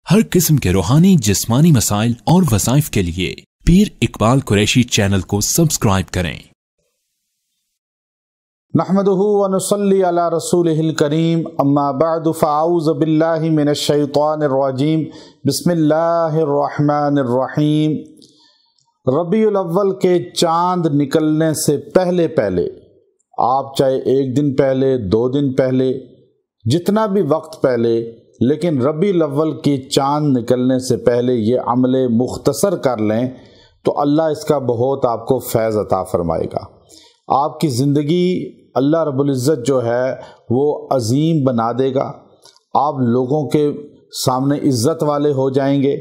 ہر قسم کے روحانی جسمانی مسائل اور وظائف کے لیے پیر اقبال قریشی چینل کو سبسکرائب کریں۔ نحمدہ ونصلی علی رسولہ الکریم، اما بعد فاعوذ باللہ من الشیطان الرجیم، بسم اللہ الرحمن الرحیم۔ ربیع الاول کے چاند نکلنے سے پہلے آپ چاہے ایک دن پہلے 2 دن پہلے جتنا بھی وقت پہلے، لیکن ربیع الاول کی چاند نکلنے سے پہلے یہ عمل مختصر کر لیں تو اللہ اس کا بہت آپ کو فیض عطا فرمائے گا۔ آپ کی زندگی اللہ رب العزت جو ہے وہ عظیم بنا دے گا، آپ لوگوں کے سامنے عزت والے ہو جائیں گے،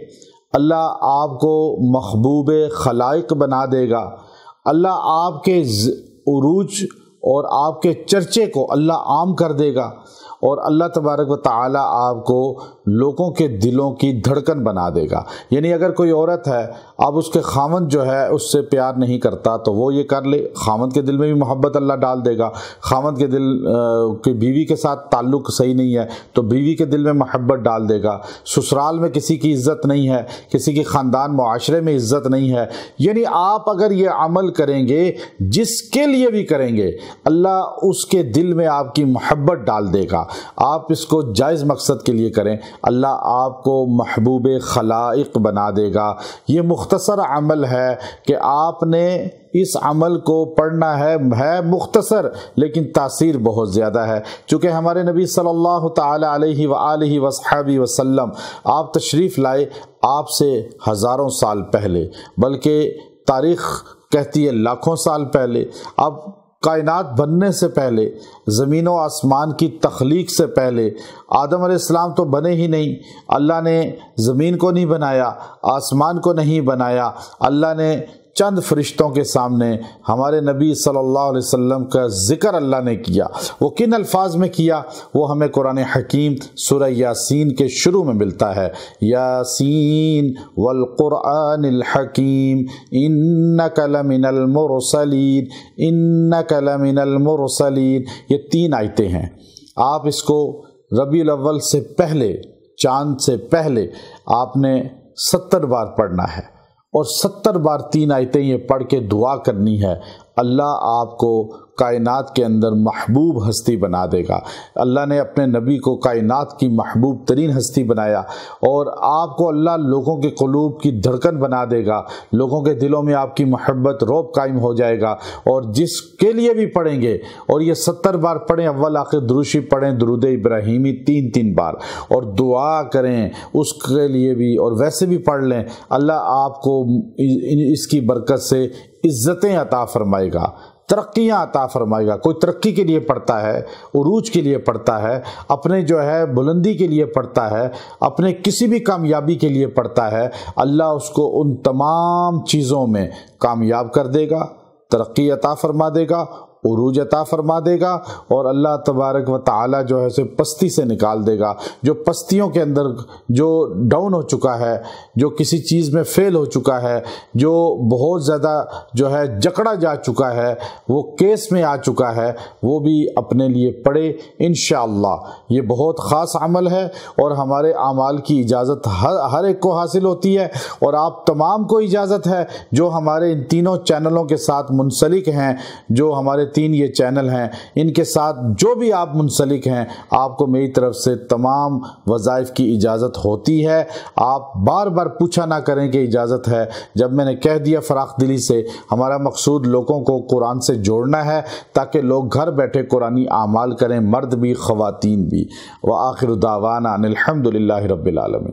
اللہ آپ کو محبوب خلائق بنا دے گا، اللہ آپ کے عروج اور آپ کے چرچے کو اللہ عام کر دے گا، اور اللہ تبارک و تعالی آپ کو لوگوں کے دلوں کی دھڑکن بنا دے گا۔ یعنی اگر کوئی عورت ہے، اب اس کے خاوند جو ہے اس سے پیار نہیں کرتا تو وہ یہ کر لے، خاوند کے دل میں بھی محبت اللہ ڈال دے گا۔ خاوند کے دل کہ بیوی کے ساتھ تعلق صحیح نہیں ہے تو بیوی کے دل میں محبت ڈال دے گا۔ سسرال میں کسی کی عزت نہیں ہے، کسی کی خاندان معاشرے میں عزت نہیں ہے، یعنی آپ اگر یہ عمل کریں گے، جس کے لیے بھی کریں گے، اللہ اس کے دل میں آپ کی محبت ڈال دے گا۔ آپ اس کو جائز مقصد کے لیے کریں، اللہ آپ کو محبوب خلائق بنا دے گا۔ یہ مختصر عمل ہے کہ آپ نے اس عمل کو پڑھنا ہے مختصر لیکن تاثیر بہت زیادہ ہے، چونکہ ہمارے نبی صلی اللہ تعالی علیہ وآلہ وصحبہ وسلم آپ تشریف لائے آپ سے ہزاروں سال پہلے، بلکہ تاریخ کہتی ہے لاکھوں سال پہلے۔ اب کائنات بننے سے پہلے، زمین و آسمان کی تخلیق سے پہلے، آدم علیہ السلام تو بنے ہی نہیں، اللہ نے زمین کو نہیں بنایا، آسمان کو نہیں بنایا، اللہ نے چند فرشتوں کے سامنے ہمارے نبی صلی اللہ علیہ وسلم کا ذکر اللہ نے کیا۔ وہ کن الفاظ میں کیا وہ ہمیں قرآن حکیم سورہ یاسین کے شروع میں ملتا ہے، یاسین والقرآن الحکیم انک لمن المرسلین، انک لمن المرسلین۔ یہ 3 آیتیں ہیں۔ آپ اس کو ربیع الاول سے پہلے، چاند سے پہلے آپ نے 70 بار پڑھنا ہے، اور 70 بار 3 آیتیں یہ پڑھ کے دعا کرنی ہے۔ اللہ آپ کو کائنات کے اندر محبوب ہستی بنا دے گا۔ اللہ نے اپنے نبی کو کائنات کی محبوب ترین ہستی بنایا، اور آپ کو اللہ لوگوں کے قلوب کی دھڑکن بنا دے گا، لوگوں کے دلوں میں آپ کی محبت روب قائم ہو جائے گا۔ اور جس کے لیے بھی پڑھیں گے، اور یہ 70 بار پڑھیں، اول آخر دروشی پڑھیں، درود ابراہیمی 3 بار، اور دعا کریں اس کے لیے بھی، اور ویسے بھی پڑھ لیں، اللہ آپ کو اس کی برکت سے عزتیں عطا فرمائے گا، ترقیاں عطا فرمائے گا۔ کوئی ترقی کے لیے پڑھتا ہے، عروج کے لیے پڑھتا ہے، اپنے جو ہے بلندی کے لیے پڑھتا ہے، اپنے کسی بھی کامیابی کے لیے پڑھتا ہے، اللہ اس کو ان تمام چیزوں میں کامیاب کر دے گا، ترقی عطا فرما دے گا، عروج عطا فرما دے گا، اور اللہ تبارک و تعالی جو ہے پستی سے نکال دے گا۔ جو پستیوں کے اندر جو ڈاؤن ہو چکا ہے، جو کسی چیز میں فیل ہو چکا ہے، جو بہت زیادہ جو ہے جکڑا جا چکا ہے، وہ کیس میں آ چکا ہے، وہ بھی اپنے لیے پڑھے انشاءاللہ۔ یہ بہت خاص عمل ہے، اور ہمارے اعمال کی اجازت ہر ایک کو حاصل ہوتی ہے، اور آپ تمام کو اجازت ہے جو ہمارے ان تینوں چینلوں کے ساتھ منسلک ہیں، جو ہمارے 3 یہ چینل ہیں، ان کے ساتھ جو بھی آپ منسلک ہیں، آپ کو میری طرف سے تمام وظائف کی اجازت ہوتی ہے۔ آپ بار بار پوچھا نہ کریں کہ اجازت ہے، جب میں نے کہہ دیا فراخ دلی سے۔ ہمارا مقصود لوگوں کو قرآن سے جوڑنا ہے تاکہ لوگ گھر بیٹھے قرآنی اعمال کریں، مرد بھی خواتین بھی۔ وآخر دعوانا ان الحمد للہ رب العالمین۔